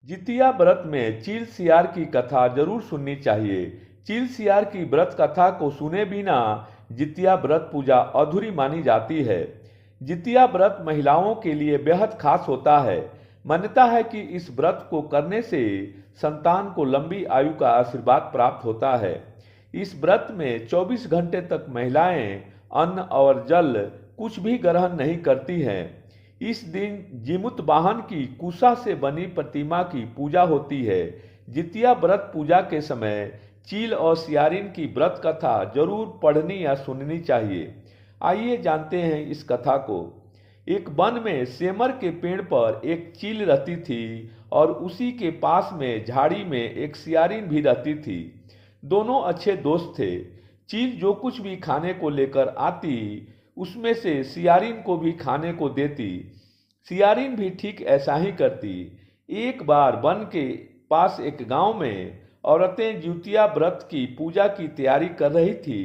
जितिया व्रत में चील सियार की कथा जरूर सुननी चाहिए। चील सियार की व्रत कथा को सुने बिना जितिया व्रत पूजा अधूरी मानी जाती है। जितिया व्रत महिलाओं के लिए बेहद खास होता है। मान्यता है कि इस व्रत को करने से संतान को लंबी आयु का आशीर्वाद प्राप्त होता है। इस व्रत में 24 घंटे तक महिलाएं अन्न और जल कुछ भी ग्रहण नहीं करती हैं। इस दिन जीमूत वाहन की कुशा से बनी प्रतिमा की पूजा होती है। जितिया व्रत पूजा के समय चील और सियारिन की व्रत कथा जरूर पढ़नी या सुननी चाहिए। आइए जानते हैं इस कथा को। एक वन में सेमर के पेड़ पर एक चील रहती थी और उसी के पास में झाड़ी में एक सियारिन भी रहती थी। दोनों अच्छे दोस्त थे। चील जो कुछ भी खाने को लेकर आती उसमें से सियारिन को भी खाने को देती। सियारिन भी ठीक ऐसा ही करती। एक बार वन के पास एक गांव में औरतें जितिया व्रत की पूजा की तैयारी कर रही थी।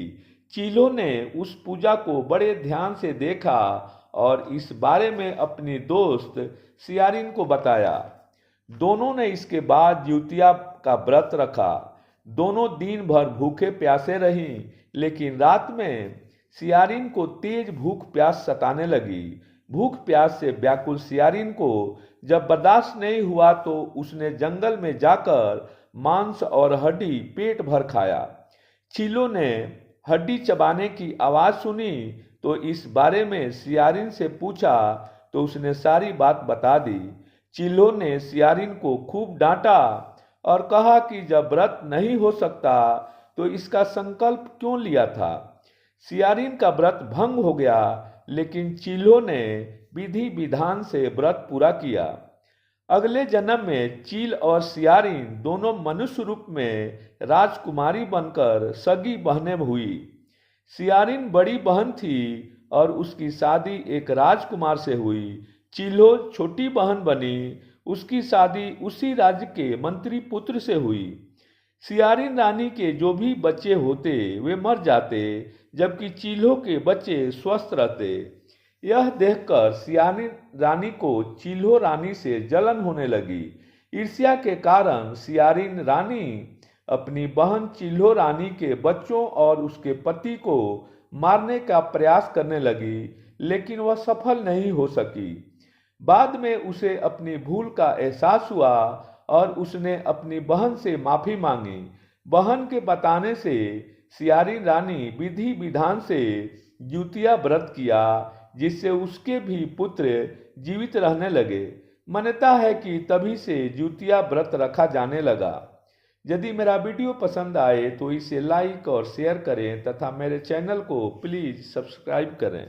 चीलों ने उस पूजा को बड़े ध्यान से देखा और इस बारे में अपनी दोस्त सियारिन को बताया। दोनों ने इसके बाद जितिया का व्रत रखा। दोनों दिन भर भूखे प्यासे रहीं, लेकिन रात में सियारिन को तेज भूख प्यास सताने लगी। भूख प्यास से व्याकुल सियारिन को जब बर्दाश्त नहीं हुआ तो उसने जंगल में जाकर मांस और हड्डी पेट भर खाया। चीलों ने हड्डी चबाने की आवाज सुनी तो इस बारे में सियारिन से पूछा तो उसने सारी बात बता दी। चीलों ने सियारिन को खूब डांटा और कहा कि जब व्रत नहीं हो सकता तो इसका संकल्प क्यों लिया था। सियारिन का व्रत भंग हो गया, लेकिन चीलों ने विधि विधान से व्रत पूरा किया। अगले जन्म में चील और सियारिन दोनों मनुष्य रूप में राजकुमारी बनकर सगी बहनें हुई। सियारिन बड़ी बहन थी और उसकी शादी एक राजकुमार से हुई। चीलो छोटी बहन बनी, उसकी शादी उसी राज्य के मंत्री पुत्र से हुई। सियारिन रानी के जो भी बच्चे होते वे मर जाते, जबकि चीलों के बच्चे स्वस्थ रहते। यह देखकर सियारिन रानी को चील्हो रानी से जलन होने लगी। ईर्ष्या के कारण सियारिन रानी अपनी बहन चील्हो रानी के बच्चों और उसके पति को मारने का प्रयास करने लगी, लेकिन वह सफल नहीं हो सकी। बाद में उसे अपनी भूल का एहसास हुआ और उसने अपनी बहन से माफी मांगी। बहन के बताने से सियारिन रानी विधि विधान से जितिया व्रत किया, जिससे उसके भी पुत्र जीवित रहने लगे। मान्यता है कि तभी से जितिया व्रत रखा जाने लगा। यदि मेरा वीडियो पसंद आए तो इसे लाइक और शेयर करें तथा मेरे चैनल को प्लीज़ सब्सक्राइब करें।